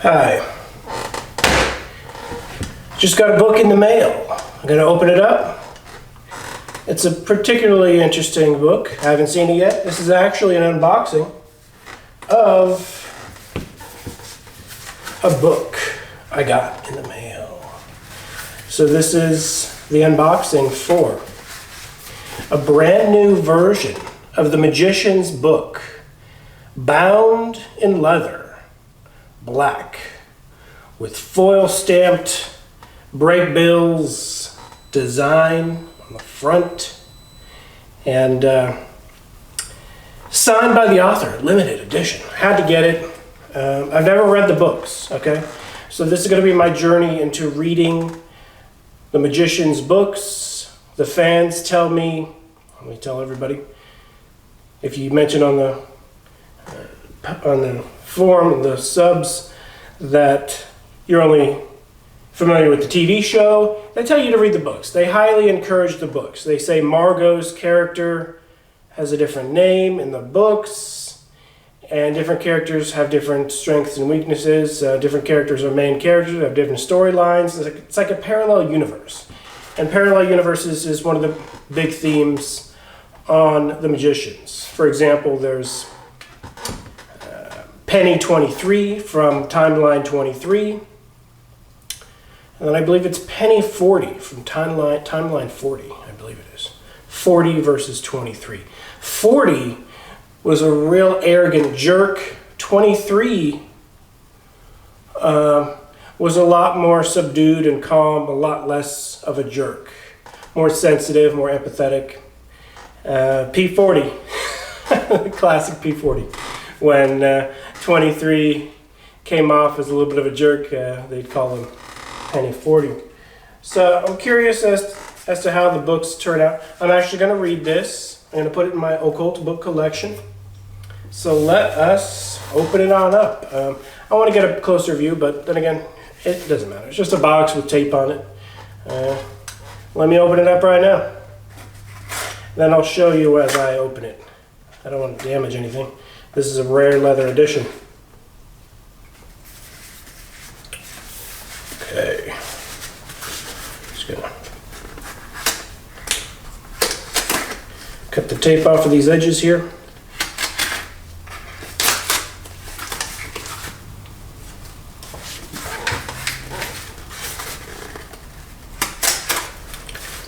Hi. Just got a book in the mail. I'm going to open it up. It's a particularly interesting book. I haven't seen it yet. This is actually an unboxing of a book I got in the mail. So this is the unboxing for a brand new version of The Magician's Book, bound in leather, black, with foil stamped break bills design on the front, and signed by the author, limited edition. Had to get it. I've never read the books, okay? So this is going to be my journey into reading The Magician's books. The fans tell me, let me tell everybody, if you mention on the forum, the subs, that you're only familiar with the TV show, they tell you to read the books. They highly encourage the books. They say Margot's character has a different name in the books, and different characters have different strengths and weaknesses. Different characters are main characters, have different storylines. It's like a parallel universe. And parallel universes is one of the big themes on The Magicians. For example, there's Penny 23 from Timeline 23. And then I believe it's Penny 40 from Timeline 40, I believe it is. 40 versus 23. 40 was a real arrogant jerk. 23 was a lot more subdued and calm, a lot less of a jerk. More sensitive, more empathetic. P40, classic P40. When 23 came off as a little bit of a jerk, they'd call him Penny 40. So I'm curious as to how the books turn out. I'm actually going to read this. I'm going to put it in my occult book collection. So let us open it on up. I want to get a closer view, but then again, it doesn't matter. It's just a box with tape on it. Let me open it up right now. Then I'll show you as I open it. I don't want to damage anything. This is a rare leather edition. Okay. Just gonna cut the tape off of these edges here.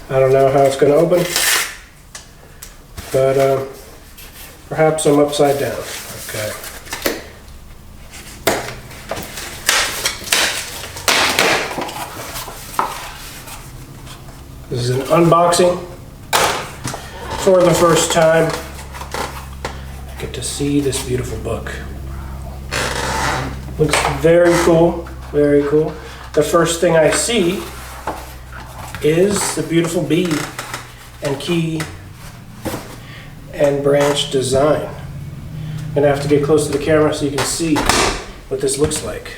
I don't know how it's going to open, but perhaps I'm upside down. Okay. This is an unboxing for the first time. I get to see this beautiful book. Looks very cool, very cool. The first thing I see is the beautiful bee and key and branch design. I'm gonna have to get close to the camera so you can see what this looks like.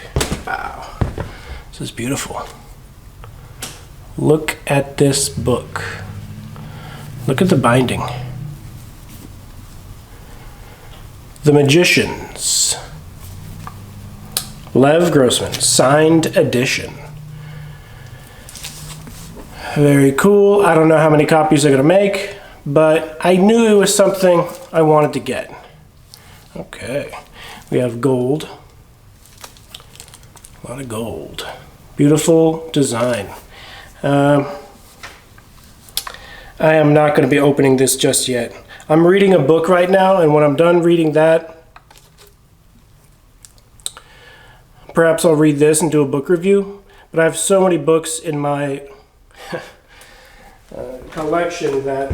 Wow, this is beautiful. Look at this book. Look at the binding. The Magicians. Lev Grossman, signed edition. Very cool. I don't know how many copies they're gonna make, but I knew it was something I wanted to get. Okay, we have gold. A lot of gold. Beautiful design. I am not going to be opening this just yet. I'm reading a book right now, and when I'm done reading that, perhaps I'll read this and do a book review. But I have so many books in my collection that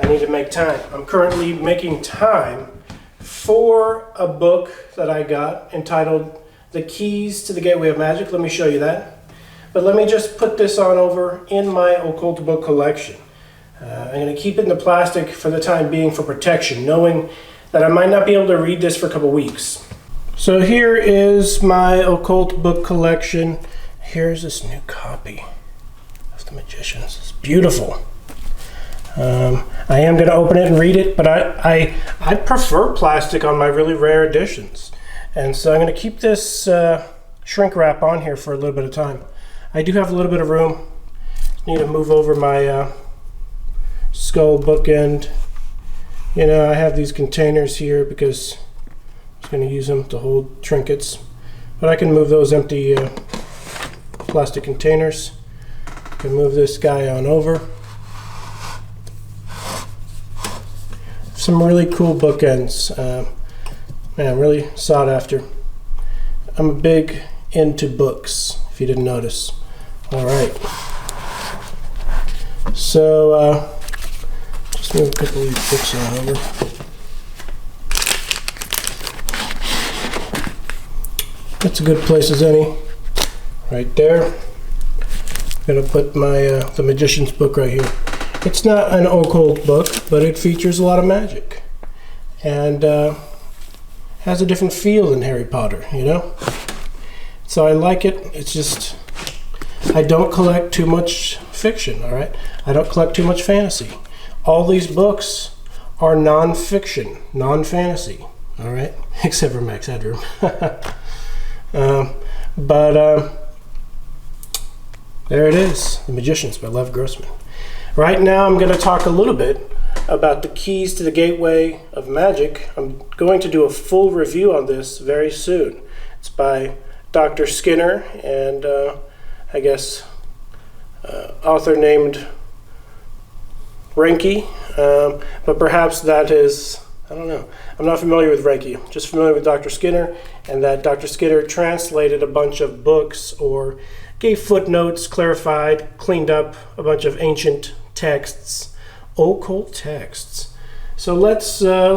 I need to make time. I'm currently making time for a book that I got entitled the Keys to the Gateway of Magic. Let me show you that. But let me just put this on over in my occult book collection. I'm going to keep it in the plastic for the time being for protection, knowing that I might not be able to read this for a couple weeks. So here is my occult book collection. Here's this new copy of The Magicians. It's beautiful. I am going to open it and read it, but I prefer plastic on my really rare editions. And so I'm going to keep this shrink wrap on here for a little bit of time. I do have a little bit of room. Need to move over my skull bookend. You know, I have these containers here because I was going to use them to hold trinkets. But I can move those empty plastic containers. I can move this guy on over. Some really cool bookends. Man, really sought after. I'm big into books, if you didn't notice. All right. So, just move a couple of these books on over. That's a good place as any. Right there. I'm going to put my The Magician's book right here. It's not an occult book, but it features a lot of magic. And has a different feel than Harry Potter, you know? So I like it. It's just, I don't collect too much fiction, all right? I don't collect too much fantasy. All these books are non-fiction, non-fantasy, all right? Except for Max Headroom. There it is, The Magicians by Lev Grossman. Right now I'm going to talk a little bit about the Keys to the Gateway of Magic. I'm going to do a full review on this very soon. It's by Dr. Skinner and I guess author named Renke, but perhaps that is, I don't know. I'm not familiar with Renke, I'm just familiar with Dr. Skinner, and that Dr. Skinner translated a bunch of books or gave footnotes, clarified, cleaned up a bunch of ancient texts, occult texts. So let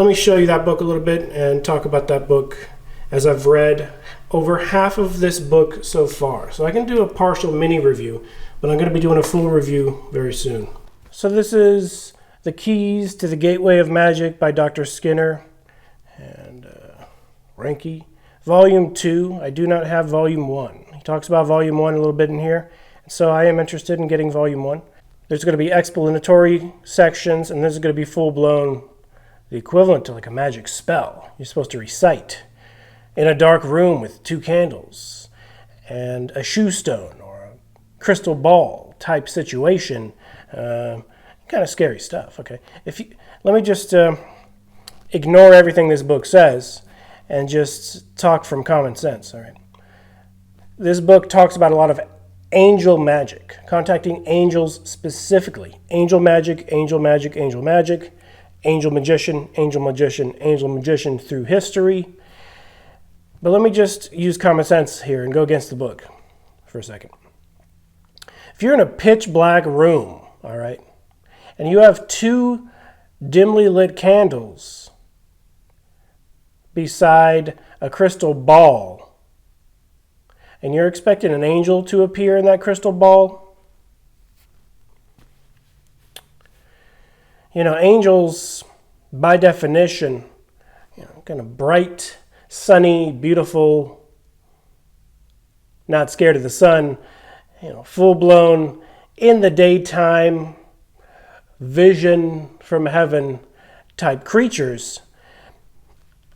me show you that book a little bit and talk about that book as I've read over half of this book so far. So I can do a partial mini review, but I'm going to be doing a full review very soon. So this is The Keys to the Gateway of Magic by Dr. Skinner and Renke. Volume 2. I do not have Volume 1. He talks about Volume 1 a little bit in here, so I am interested in getting Volume 1. There's going to be explanatory sections, and this is going to be full-blown, the equivalent to like a magic spell. You're supposed to recite in a dark room with 2 candles and a shoe stone or a crystal ball type situation. Kind of scary stuff, okay? Let me just ignore everything this book says and just talk from common sense, all right? This book talks about a lot of angel magic, contacting angels specifically. Angel magic, angel magic, angel magic, angel magician, angel magician, angel magician through history. But let me just use common sense here and go against the book for a second. If you're in a pitch black room, all right, and you have 2 dimly lit candles beside a crystal ball, and you're expecting an angel to appear in that crystal ball, you know, angels, by definition, you know, kind of bright, sunny, beautiful, not scared of the sun, you know, full-blown, in the daytime, vision from heaven type creatures.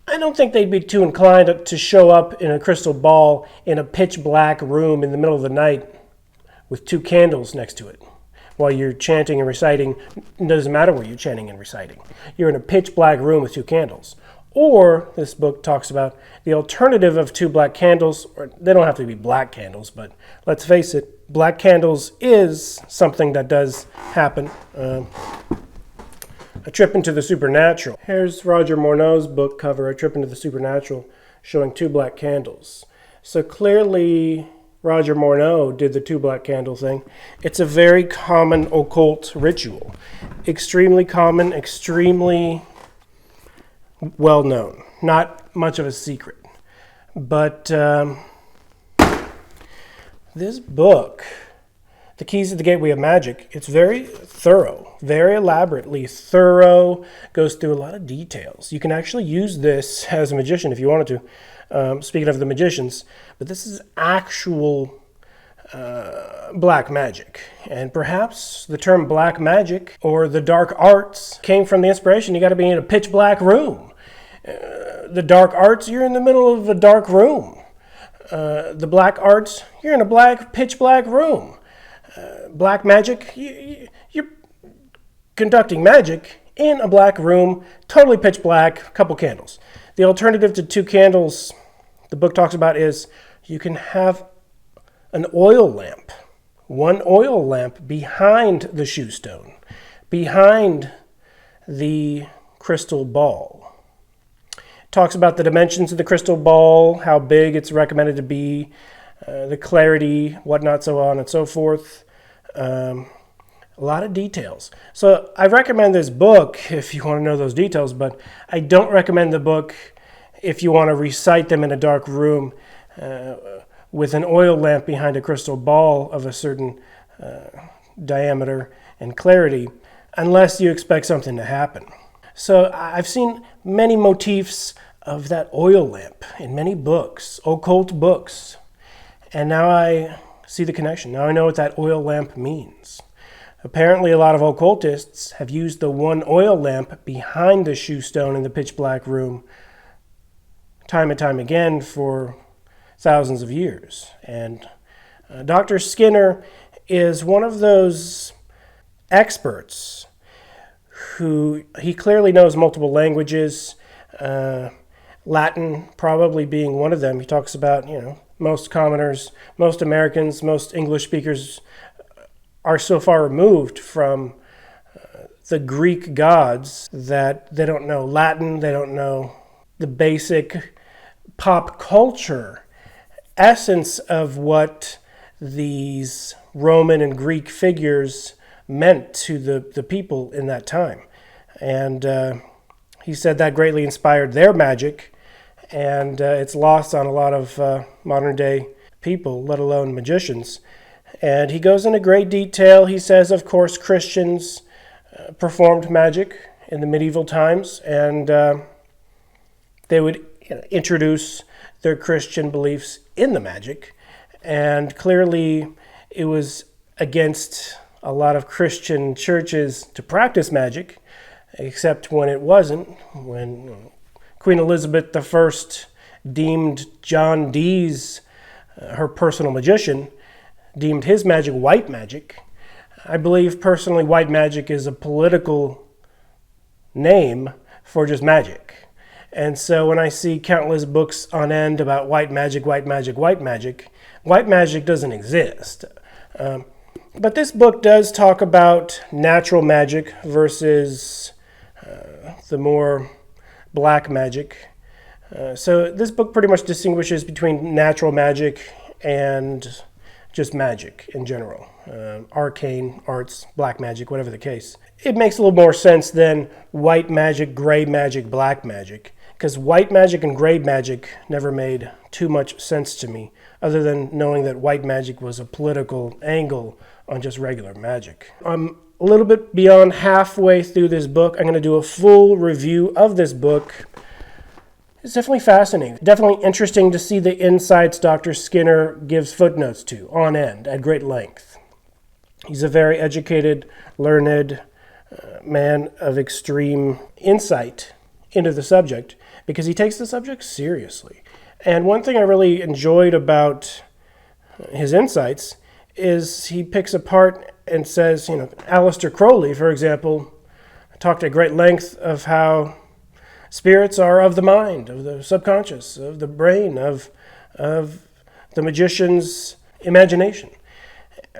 I don't think they'd be too inclined to show up in a crystal ball in a pitch black room in the middle of the night with 2 candles next to it while you're chanting and reciting. It doesn't matter what you're chanting and reciting. You're in a pitch black room with 2 candles. Or this book talks about the alternative of 2 black candles, or they don't have to be black candles, but let's face it, black candles is something that does happen. A Trip into the Supernatural. Here's Roger Morneau's book cover, A Trip into the Supernatural, showing 2 black candles. So clearly Roger Morneau did the 2 black candle thing. It's a very common occult ritual. Extremely common, extremely well known. Not much of a secret. But This book, The Keys to the Gateway of Magic, it's very thorough, very elaborately thorough, goes through a lot of details. You can actually use this as a magician if you wanted to, speaking of the magicians, but this is actual black magic. And perhaps the term black magic or the dark arts came from the inspiration. You got to be in a pitch black room. The dark arts, you're in the middle of a dark room. The black arts, you're in a pitch black room. Black magic, you're conducting magic in a black room, totally pitch black, couple candles. The alternative to 2 candles the book talks about is you can have an oil lamp, one oil lamp behind the shoe stone, behind the crystal ball. It talks about the dimensions of the crystal ball, how big it's recommended to be, the clarity, whatnot, so on and so forth. A lot of details. So I recommend this book if you want to know those details, but I don't recommend the book if you want to recite them in a dark room with an oil lamp behind a crystal ball of a certain diameter and clarity, unless you expect something to happen. So I've seen many motifs of that oil lamp in many books, occult books, and now I see the connection. Now I know what that oil lamp means. Apparently a lot of occultists have used the one oil lamp behind the shoe stone in the pitch black room time and time again for thousands of years. And Dr. Skinner is one of those experts who, he clearly knows multiple languages, Latin probably being one of them. He talks about, most commoners, most Americans, most English speakers are so far removed from the Greek gods that they don't know Latin, they don't know the basic pop culture essence of what these Roman and Greek figures meant to the people in that time. And he said that greatly inspired their magic, and it's lost on a lot of modern day people, let alone magicians. And he goes into great detail. He says, of course, Christians performed magic in the medieval times, and they would introduce their Christian beliefs in the magic. And clearly it was against a lot of Christian churches to practice magic, except when it wasn't, when Queen Elizabeth I deemed John Dee's, her personal magician, deemed his magic white magic. I believe personally white magic is a political name for just magic. And so when I see countless books on end about white magic, white magic, white magic, white magic doesn't exist. But this book does talk about natural magic versus the more black magic. So this book pretty much distinguishes between natural magic and just magic in general. Arcane, arts, black magic, whatever the case. It makes a little more sense than white magic, gray magic, black magic, because white magic and gray magic never made too much sense to me, other than knowing that white magic was a political angle on just regular magic. I'm a little bit beyond halfway through this book. I'm going to do a full review of this book. It's definitely fascinating. Definitely interesting to see the insights Dr. Skinner gives footnotes to, on end, at great length. He's a very educated, learned man of extreme insight into the subject, because he takes the subject seriously. And one thing I really enjoyed about his insights is he picks apart and says, Aleister Crowley, for example, talked at great length of how spirits are of the mind, of the subconscious, of the brain, of the magician's imagination.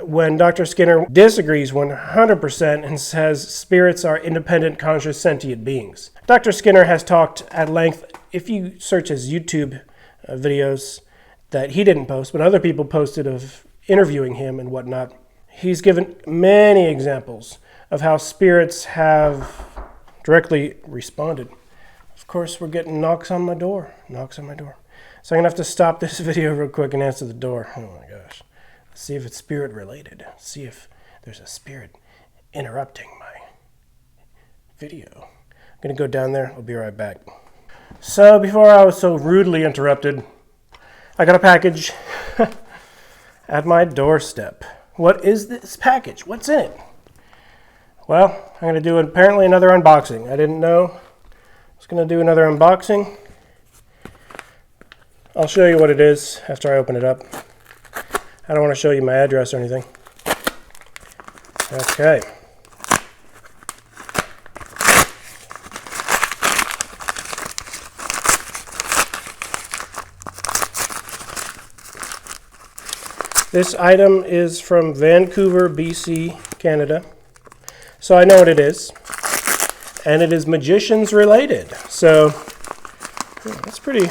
When Dr. Skinner disagrees 100% and says spirits are independent, conscious, sentient beings. Dr. Skinner has talked at length, if you search his YouTube videos that he didn't post, but other people posted of interviewing him and whatnot, he's given many examples of how spirits have directly responded. Of course, we're getting knocks on my door. So I'm going to have to stop this video real quick and answer the door. Oh my gosh. See if it's spirit related. See if there's a spirit interrupting my video. I'm gonna go down there. I'll be right back. So before I was so rudely interrupted, I got a package at my doorstep. What is this package? What's in it? Well, I'm going to do apparently another unboxing. I didn't know I was going to do another unboxing. I'll show you what it is after I open it up. I don't want to show you my address or anything. Okay. This item is from Vancouver, BC, Canada. So I know what it is. And it is magicians related. So that's pretty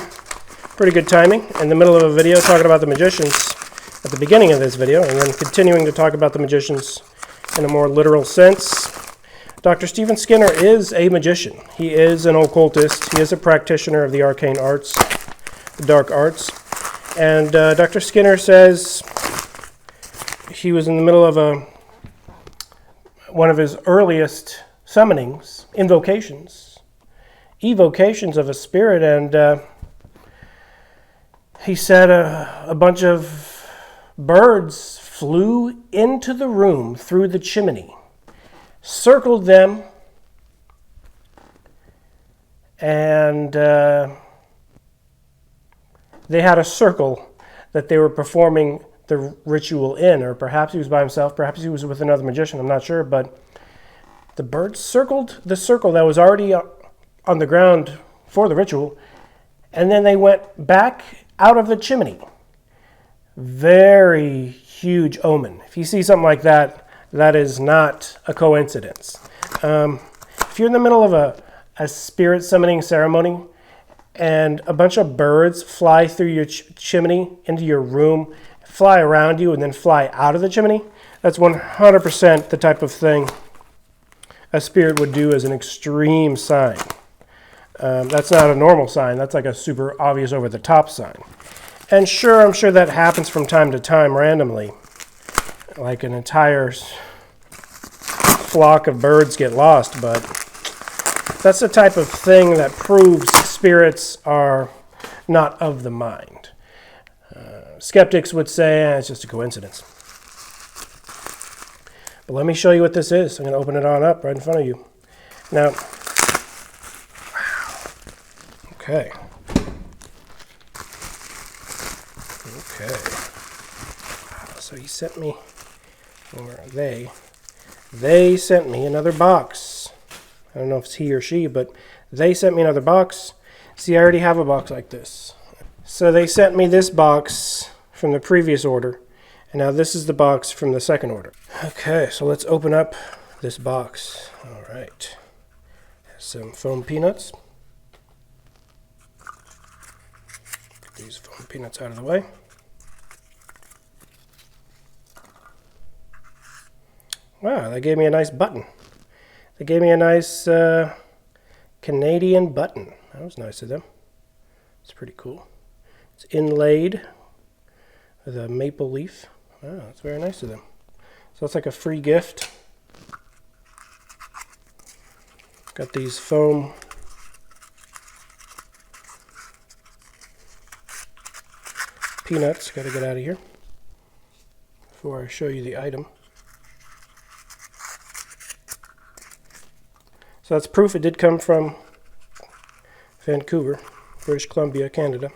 good timing. In the middle of a video talking about the magicians at the beginning of this video, and then continuing to talk about the magicians in a more literal sense. Dr. Stephen Skinner is a magician. He is an occultist. He is a practitioner of the arcane arts, the dark arts. And Dr. Skinner says he was in the middle of one of his earliest summonings, evocations of a spirit, and he said a bunch of birds flew into the room through the chimney, circled them, and they had a circle that they were performing the ritual in, or perhaps he was by himself, perhaps he was with another magician, I'm not sure, but the birds circled the circle that was already on the ground for the ritual, and then they went back out of the chimney. Very huge omen. If you see something like that, that is not a coincidence. If you're in the middle of a spirit summoning ceremony and a bunch of birds fly through your chimney into your room, fly around you and then fly out of the chimney, that's 100% the type of thing a spirit would do as an extreme sign. That's not a normal sign. That's like a super obvious over-the-top sign. And sure, I'm sure that happens from time to time randomly. Like an entire flock of birds get lost, but that's the type of thing that proves spirits are not of the mind. Skeptics would say, it's just a coincidence. But let me show you what this is. I'm going to open it on up right in front of you. Now, okay. So he sent me, or they sent me another box. I don't know if it's he or she, but they sent me another box. See, I already have a box like this. So they sent me this box from the previous order, and now this is the box from the second order. Okay, so let's open up this box. All right. Some foam peanuts. Get these foam peanuts out of the way. Wow, they gave me a nice button. They gave me a nice Canadian button. That was nice of them. It's pretty cool. It's inlaid with a maple leaf. Wow, that's very nice of them. So it's like a free gift. Got these foam peanuts. Got to get out of here before I show you the item. So that's proof it did come from Vancouver, British Columbia, Canada.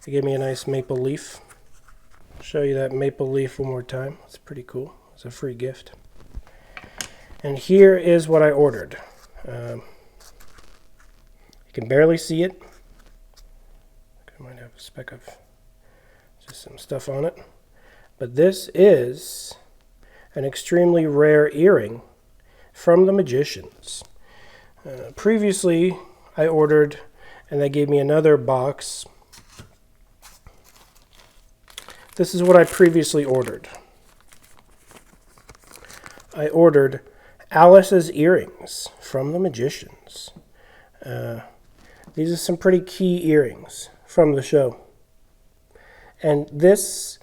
They gave me a nice maple leaf. I'll show you that maple leaf one more time. It's pretty cool. It's a free gift. And here is what I ordered. You can barely see it. I might have a speck of just some stuff on it. But this is an extremely rare earring from the Magicians. Previously, I ordered, and they gave me another box. This is what I previously ordered. I ordered Alice's earrings from the Magicians. These are some pretty key earrings from the show. And this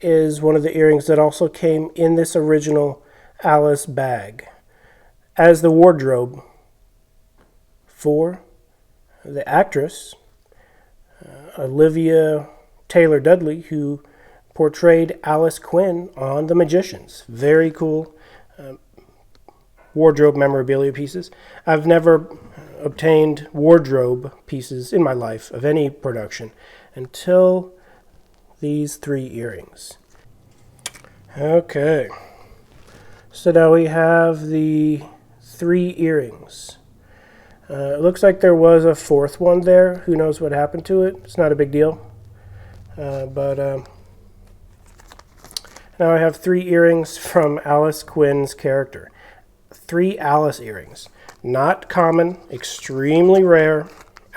is one of the earrings that also came in this original Alice bag as the wardrobe for the actress Olivia Taylor-Dudley, who portrayed Alice Quinn on The Magicians. Very cool wardrobe memorabilia pieces. I've never obtained wardrobe pieces in my life of any production until these 3 earrings. Okay, so now we have the 3 earrings. It looks like there was a 4th one there. Who knows what happened to it? It's not a big deal. But now I have 3 earrings from Alice Quinn's character. 3 Alice earrings. Not common, extremely rare.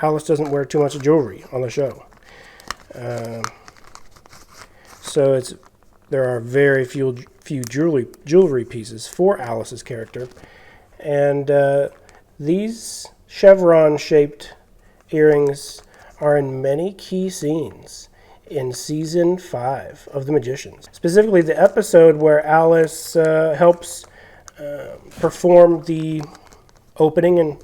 Alice doesn't wear too much jewelry on the show. So there are very few jewelry pieces for Alice's character. And these chevron-shaped earrings are in many key scenes in Season 5 of The Magicians. Specifically, the episode where Alice helps perform the opening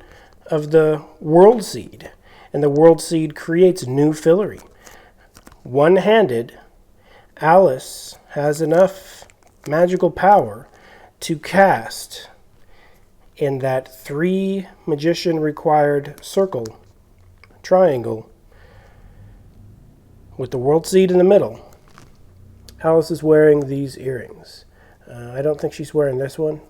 of the World Seed. And the World Seed creates new fillery. One-handed, Alice has enough magical power to cast in that 3 magician required circle, triangle, with the World Seed in the middle. Alice is wearing these earrings. I don't think she's wearing this one,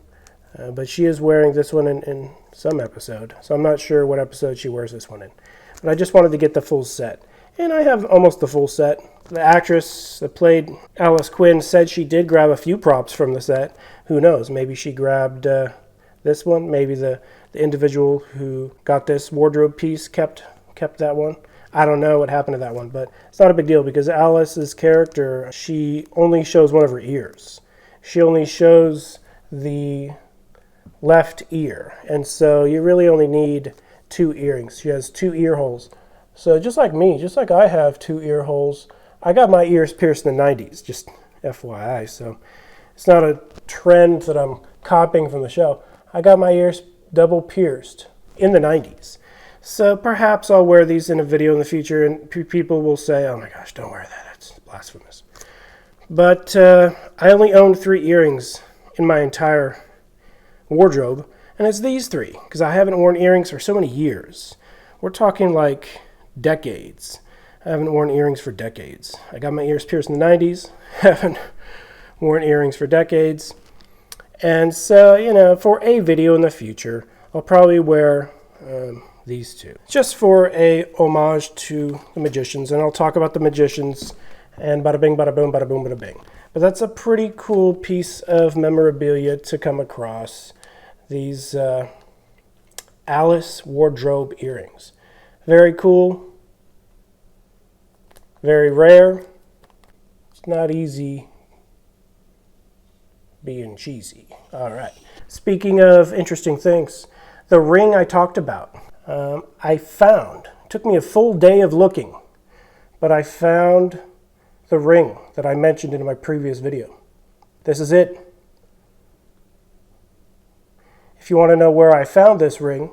but she is wearing this one in some episode. So I'm not sure what episode she wears this one in. But I just wanted to get the full set. And I have almost the full set. The actress that played Alice Quinn said she did grab a few props from the set. Who knows? Maybe she grabbed this one. Maybe the individual who got this wardrobe piece kept that one. I don't know what happened to that one, but it's not a big deal because Alice's character, she only shows one of her ears. She only shows the left ear, and so you really only need 2 earrings. She has 2 ear holes. So just like me, just like I have 2 ear holes, I got my ears pierced in the 90s, just FYI. So it's not a trend that I'm copying from the show. I got my ears double pierced in the 90s. So perhaps I'll wear these in a video in the future, and people will say, oh my gosh, don't wear that, that's blasphemous. But I only own 3 earrings in my entire wardrobe, and it's these 3, because I haven't worn earrings for so many years. We're talking like decades. I haven't worn earrings for decades. I got my ears pierced in the 90s, haven't worn earrings for decades. And so, for a video in the future, I'll probably wear these 2. Just for a homage to The Magicians, and I'll talk about The Magicians and bada bing, bada boom, bada boom, bada bing. But that's a pretty cool piece of memorabilia to come across. These Alice wardrobe earrings. Very cool. Very rare. It's not easy being cheesy. All right. Speaking of interesting things, the ring I talked about, I found. It took me a full day of looking, but I found the ring that I mentioned in my previous video. This is it. If you want to know where I found this ring,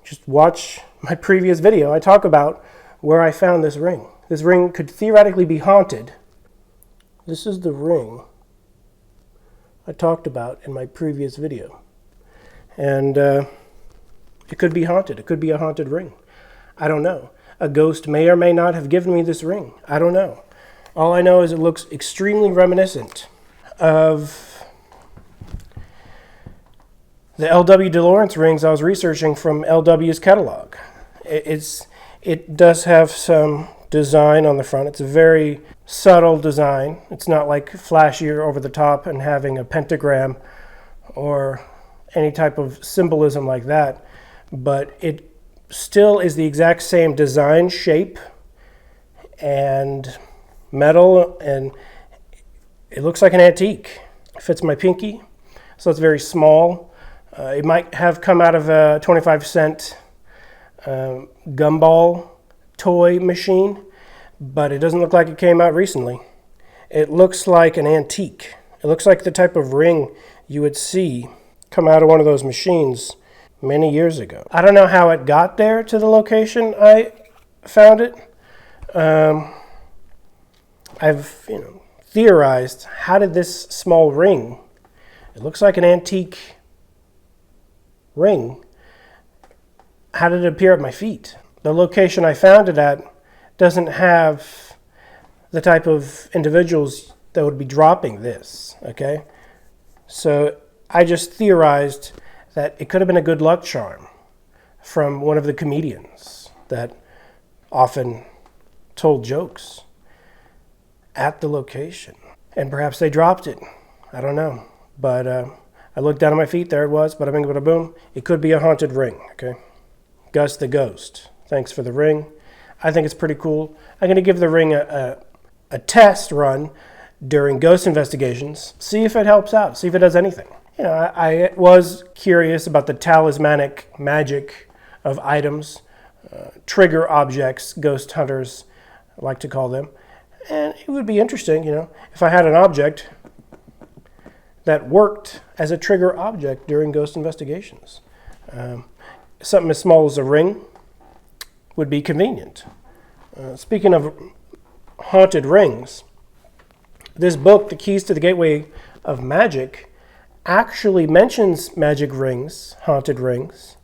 just watch my previous video. I talk about where I found this ring. This ring could theoretically be haunted. This is the ring I talked about in my previous video. And it could be haunted. It could be a haunted ring. I don't know. A ghost may or may not have given me this ring. I don't know. All I know is it looks extremely reminiscent of the L.W. DeLawrence rings I was researching from L.W.'s catalog. It does have some design on the front. It's a very subtle design. It's not like flashy or over the top and having a pentagram or any type of symbolism like that. But it still is the exact same design, shape, and metal, and it looks like an antique. It fits my pinky, so it's very small. It might have come out of a 25-cent gumball toy machine, but it doesn't look like it came out recently. It looks like an antique. It looks like the type of ring you would see come out of one of those machines many years ago. I don't know how it got there to the location I found it. I've theorized, how did this small ring, it looks like an antique ring, how did it appear at my feet? The location I found it at doesn't have the type of individuals that would be dropping this, okay? So I just theorized that it could have been a good luck charm from one of the comedians that often told jokes at the location. And perhaps they dropped it. I don't know. But I looked down at my feet. There it was. Bada bing, bada boom. It could be a haunted ring, okay? Gus the Ghost. Thanks for the ring. I think it's pretty cool. I'm going to give the ring a test run during ghost investigations. See if it helps out. See if it does anything. I was curious about the talismanic magic of items, trigger objects, ghost hunters like to call them. And it would be interesting, if I had an object that worked as a trigger object during ghost investigations. Something as small as a ring would be convenient. Speaking of haunted rings, this book, The Keys to the Gateway of Magic, actually mentions magic rings, haunted rings.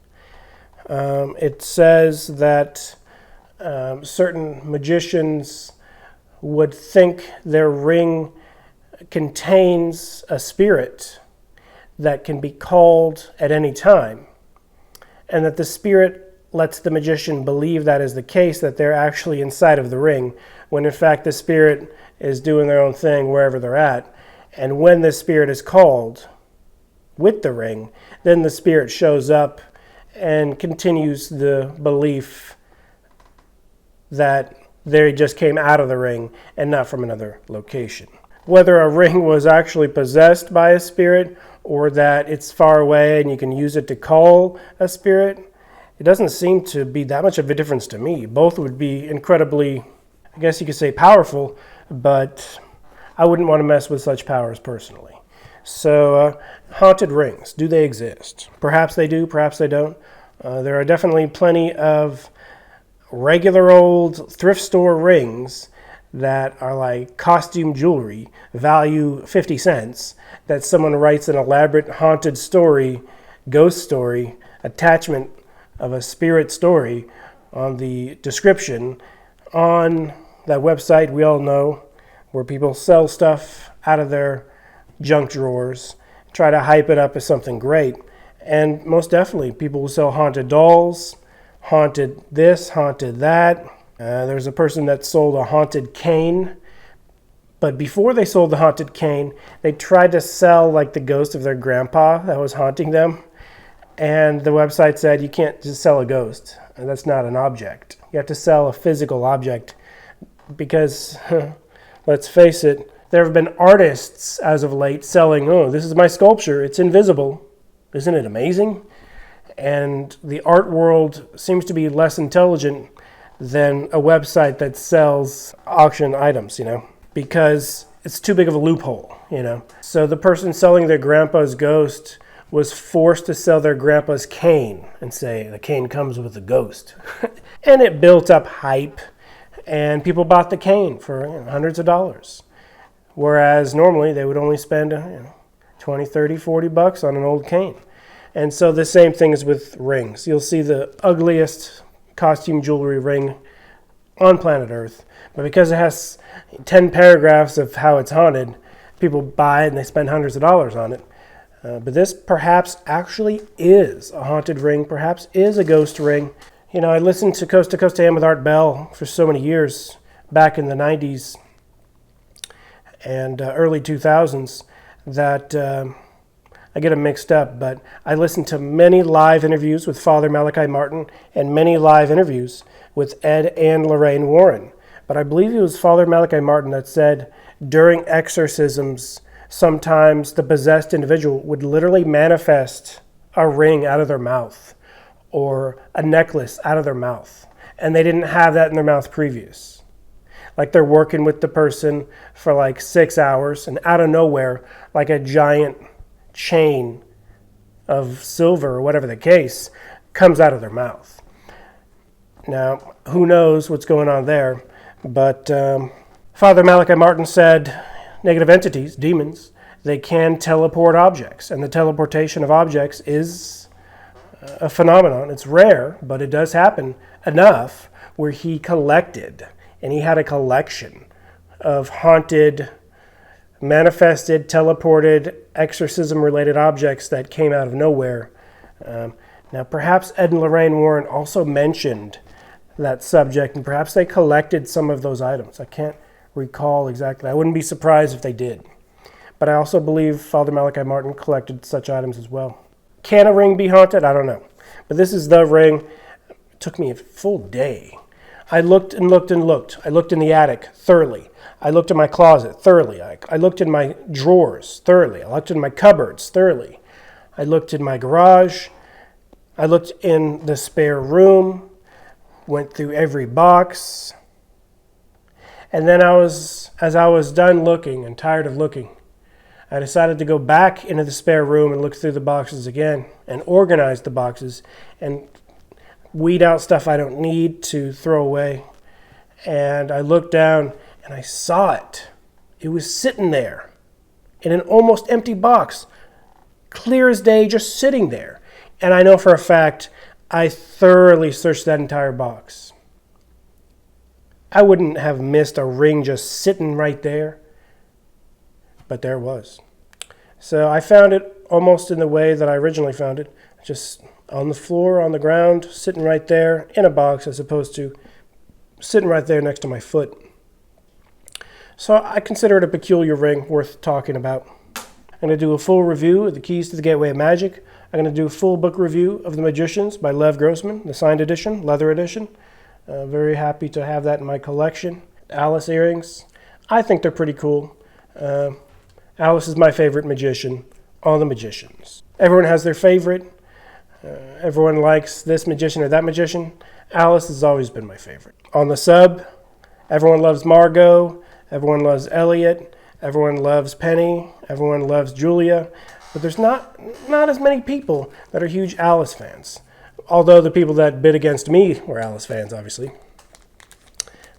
It says that certain magicians would think their ring contains a spirit that can be called at any time, and that the spirit lets the magician believe that is the case, that they're actually inside of the ring, when in fact the spirit is doing their own thing wherever they're at. And when the spirit is called with the ring, then the spirit shows up and continues the belief that they just came out of the ring and not from another location. Whether a ring was actually possessed by a spirit or that it's far away and you can use it to call a spirit, it doesn't seem to be that much of a difference to me. Both would be incredibly, I guess you could say, powerful, but I wouldn't want to mess with such powers personally. So, haunted rings, do they exist? Perhaps they do, perhaps they don't. There are definitely plenty of regular old thrift store rings that are like costume jewelry, value 50 cents, that someone writes an elaborate haunted story, ghost story, attachment of a spirit story on the description on that website we all know, where people sell stuff out of their junk drawers, try to hype it up as something great. And most definitely, people will sell haunted dolls, haunted this, haunted that. There's a person that sold a haunted cane, but before they sold the haunted cane, they tried to sell like the ghost of their grandpa that was haunting them. And the website said, you can't just sell a ghost. That's not an object. You have to sell a physical object because, let's face it, there have been artists as of late selling, oh, this is my sculpture, it's invisible. Isn't it amazing? And the art world seems to be less intelligent than a website that sells auction items, because it's too big of a loophole, So the person selling their grandpa's ghost was forced to sell their grandpa's cane and say the cane comes with a ghost. And it built up hype, and people bought the cane for hundreds of dollars. Whereas normally they would only spend 20, 30, 40 bucks on an old cane. And so the same thing is with rings. You'll see the ugliest costume jewelry ring on planet Earth, but because it has 10 paragraphs of how it's haunted, people buy it and they spend hundreds of dollars on it. But this perhaps actually is a haunted ring, perhaps is a ghost ring. I listened to Coast to AM with Art Bell for so many years, back in the 90s and early 2000s, that I get them mixed up, but I listened to many live interviews with Father Malachi Martin and many live interviews with Ed and Lorraine Warren. But I believe it was Father Malachi Martin that said during exorcisms, sometimes the possessed individual would literally manifest a ring out of their mouth or a necklace out of their mouth, and they didn't have that in their mouth previous. Like they're working with the person for like 6 hours, and out of nowhere, like a giant chain of silver or whatever the case comes out of their mouth. Now, who knows what's going on there, but Father Malachi Martin said negative entities, demons, they can teleport objects, and the teleportation of objects is a phenomenon. It's rare, but it does happen enough where he collected, and he had a collection of haunted, manifested, teleported, exorcism-related objects that came out of nowhere. Now, perhaps Ed and Lorraine Warren also mentioned that subject, and perhaps they collected some of those items. I can't recall exactly. I wouldn't be surprised if they did. But I also believe Father Malachi Martin collected such items as well. Can a ring be haunted? I don't know. But this is the ring. It took me a full day. I looked and looked and looked. I looked in the attic thoroughly. I looked in my closet thoroughly. I looked in my drawers thoroughly. I looked in my cupboards thoroughly. I looked in my garage. I looked in the spare room. Went through every box. And then as I was done looking and tired of looking, I decided to go back into the spare room and look through the boxes again and organize the boxes and weed out stuff I don't need to throw away. And I looked down and I saw it. It was sitting there in an almost empty box, clear as day, just sitting there. And I know for a fact I thoroughly searched that entire box. I wouldn't have missed a ring just sitting right there. But there it was. So I found it almost in the way that I originally found it, just on the floor, on the ground, sitting right there in a box as opposed to sitting right there next to my foot. So I consider it a peculiar ring worth talking about. I'm going to do a full review of the Keys to the Gateway of Magic. I'm going to do a full book review of The Magicians by Lev Grossman, the signed edition, leather edition. Very happy to have that in my collection. Alice earrings. I think they're pretty cool. Alice is my favorite magician on The Magicians. Everyone has their favorite. Everyone likes this magician or that magician. Alice has always been my favorite. On the sub, everyone loves Margot. Everyone loves Elliot. Everyone loves Penny. Everyone loves Julia. But there's not as many people that are huge Alice fans. Although the people that bid against me were Alice fans, obviously.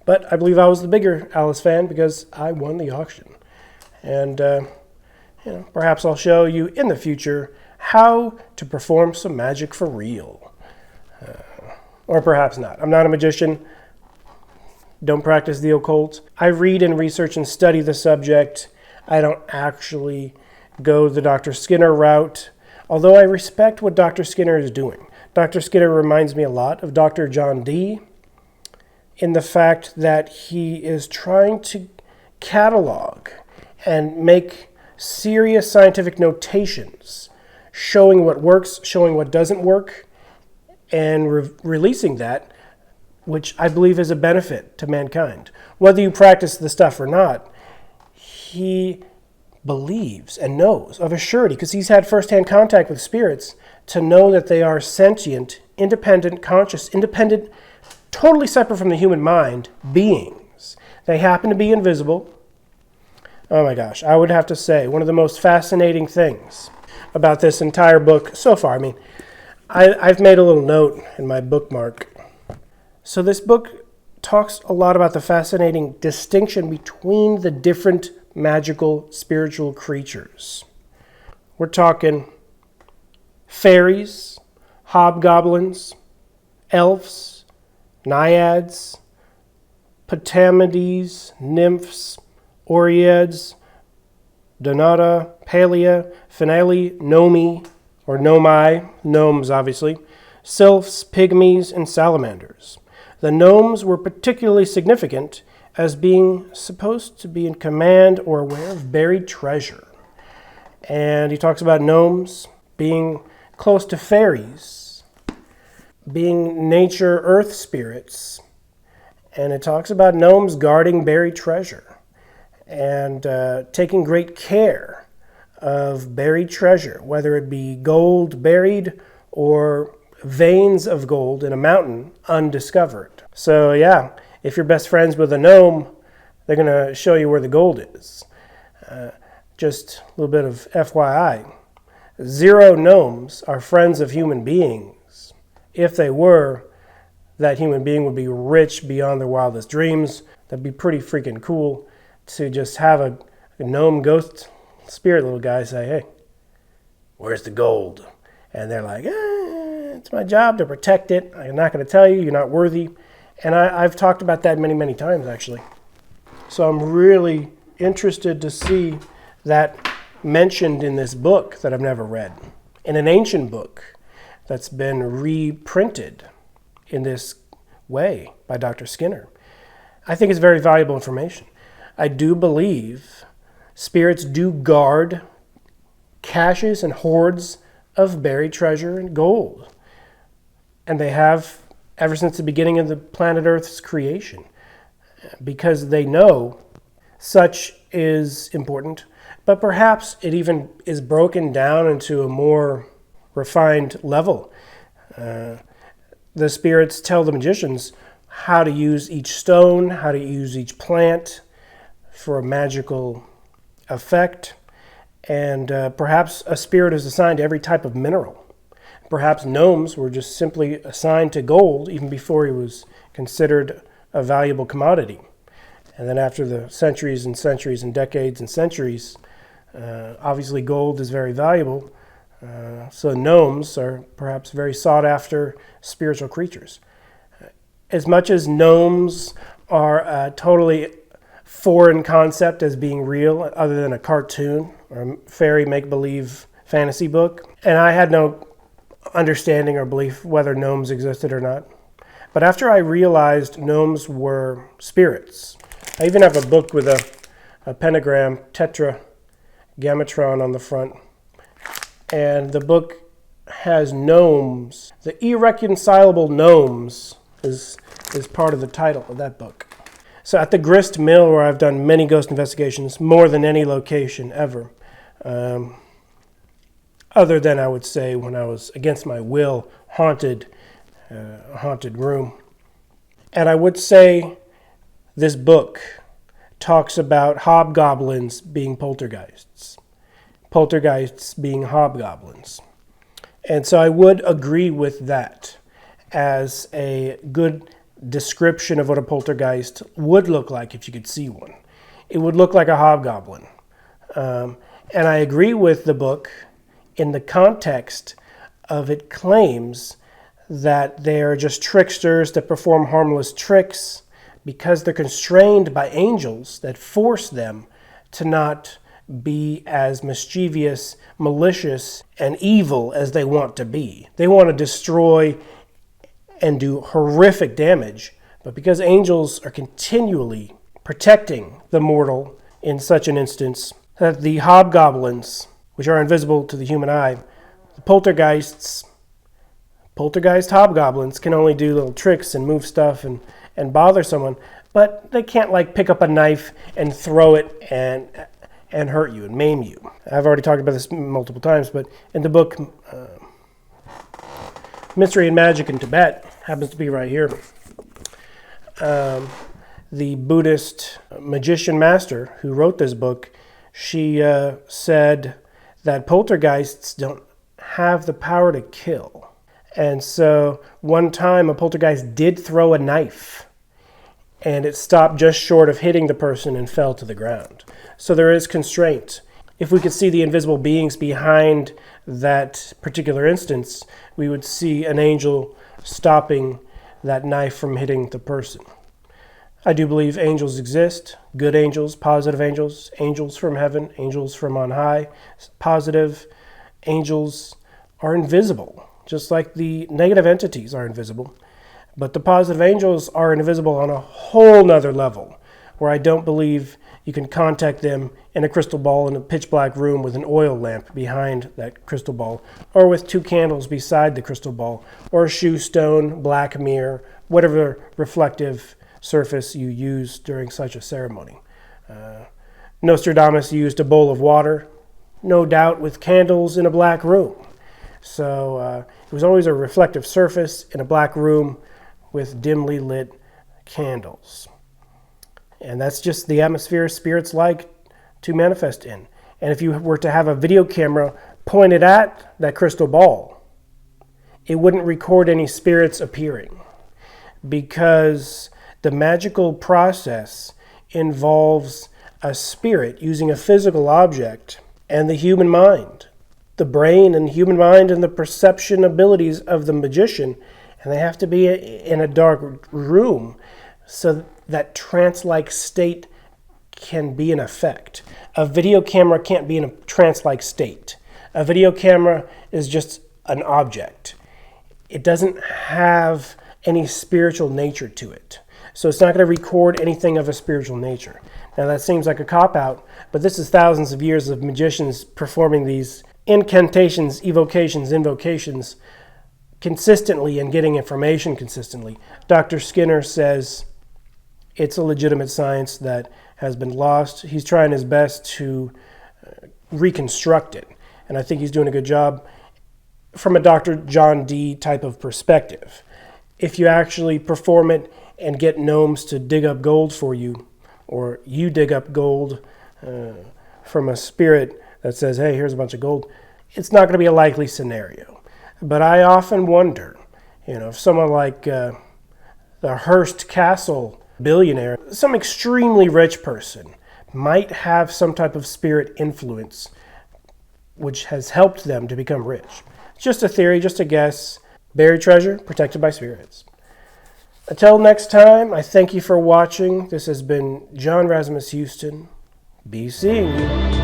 But I believe I was the bigger Alice fan because I won the auction. And, perhaps I'll show you in the future how to perform some magic for real. Or perhaps not. I'm not a magician. Don't practice the occult. I read and research and study the subject. I don't actually go the Dr. Skinner route, although I respect what Dr. Skinner is doing. Dr. Skinner reminds me a lot of Dr. John Dee in the fact that he is trying to catalog and make serious scientific notations, showing what works, showing what doesn't work, and releasing that, which I believe is a benefit to mankind. Whether you practice the stuff or not, he believes and knows of a surety, because he's had firsthand contact with spirits, to know that they are sentient, independent, conscious, independent, totally separate from the human mind beings. They happen to be invisible. Oh my gosh, I would have to say one of the most fascinating things about this entire book so far. I've made a little note in my bookmark. So this book talks a lot about the fascinating distinction between the different magical spiritual creatures. We're talking fairies, hobgoblins, elves, naiads, potamides, nymphs, oreads, donata, palea, finale, nomi, or nomai, gnomes obviously, sylphs, pygmies, and salamanders. The gnomes were particularly significant as being supposed to be in command or aware of buried treasure. And he talks about gnomes being close to fairies, being nature earth spirits. And it talks about gnomes guarding buried treasure and taking great care of buried treasure, whether it be gold buried or veins of gold in a mountain undiscovered. So yeah, if you're best friends with a gnome, They're going to show you where the gold is. Just a little bit of FYI. 0 gnomes are friends of human beings. If they were, that human being would be rich beyond their wildest dreams. That'd be pretty freaking cool to just have a gnome ghost spirit little guy say, hey, where's the gold? And they're like, it's my job to protect it. I'm not going to tell you. You're not worthy. And I've talked about that many, many times, actually. So I'm really interested to see that mentioned in this book that I've never read, in an ancient book that's been reprinted in this way by Dr. Skinner. I think it's very valuable information. I do believe spirits do guard caches and hoards of buried treasure and gold. And they have ever since the beginning of the planet Earth's creation, because they know such is important. But perhaps it even is broken down into a more refined level. The spirits tell the magicians how to use each stone, how to use each plant for a magical effect. And perhaps a spirit is assigned to every type of mineral. Perhaps gnomes were just simply assigned to gold even before it was considered a valuable commodity. And then after the centuries and centuries and decades and centuries, obviously gold is very valuable. So gnomes are perhaps very sought after spiritual creatures. As much as gnomes are a totally foreign concept as being real, other than a cartoon or a fairy make-believe fantasy book, and I had no understanding or belief whether gnomes existed or not. But after I realized gnomes were spirits, I even have a book with a pentagram, tetragrammaton on the front, and the book has gnomes. The irreconcilable gnomes is part of the title of that book. So at the grist mill, where I've done many ghost investigations, more than any location ever, other than I would say when I was against my will haunted room. And I would say this book talks about hobgoblins being poltergeists being hobgoblins. And so I would agree with that as a good description of what a poltergeist would look like if you could see one. It would look like a hobgoblin. And I agree with the book in the context of it claims that they are just tricksters that perform harmless tricks because they're constrained by angels that force them to not be as mischievous, malicious, and evil as they want to be. They want to destroy and do horrific damage, but because angels are continually protecting the mortal in such an instance, that the hobgoblins, which are invisible to the human eye, the poltergeist hobgoblins can only do little tricks and move stuff and bother someone, but they can't like pick up a knife and throw it and hurt you and maim you. I've already talked about this multiple times, but in the book Mystery and Magic in Tibet, happens to be right here, the Buddhist magician master who wrote this book, she said that poltergeists don't have the power to kill. And so one time a poltergeist did throw a knife and it stopped just short of hitting the person and fell to the ground. So there is constraint. If we could see the invisible beings behind that particular instance, we would see an angel stopping that knife from hitting the person. I do believe angels exist, good angels, positive angels, angels from heaven, angels from on high. Positive angels are invisible, just like the negative entities are invisible. But the positive angels are invisible on a whole nother level, where I don't believe you can contact them in a crystal ball in a pitch black room with an oil lamp behind that crystal ball, or with 2 candles beside the crystal ball, or a shoe stone, black mirror, whatever reflective surface you use during such a ceremony. Nostradamus used a bowl of water, no doubt with candles in a black room. So it was always a reflective surface in a black room with dimly lit candles. And that's just the atmosphere spirits like to manifest in. And if you were to have a video camera pointed at that crystal ball, it wouldn't record any spirits appearing, because the magical process involves a spirit using a physical object and the human mind, the brain and human mind and the perception abilities of the magician, and they have to be in a dark room so that trance-like state can be in effect. A video camera can't be in a trance-like state. A video camera is just an object. It doesn't have any spiritual nature to it. So it's not going to record anything of a spiritual nature. Now that seems like a cop-out, but this is thousands of years of magicians performing these incantations, evocations, invocations consistently and getting information consistently. Dr. Skinner says it's a legitimate science that has been lost. He's trying his best to reconstruct it, and I think he's doing a good job from a Dr. John Dee type of perspective. If you actually perform it and get gnomes to dig up gold for you, or you dig up gold from a spirit that says, hey, here's a bunch of gold, it's not going to be a likely scenario. But I often wonder, if someone like the Hearst Castle billionaire, some extremely rich person, might have some type of spirit influence which has helped them to become rich. It's just a theory, just a guess. Buried treasure, protected by spirits. Until next time, I thank you for watching. This has been John Razimus Hughston. Be seeing you.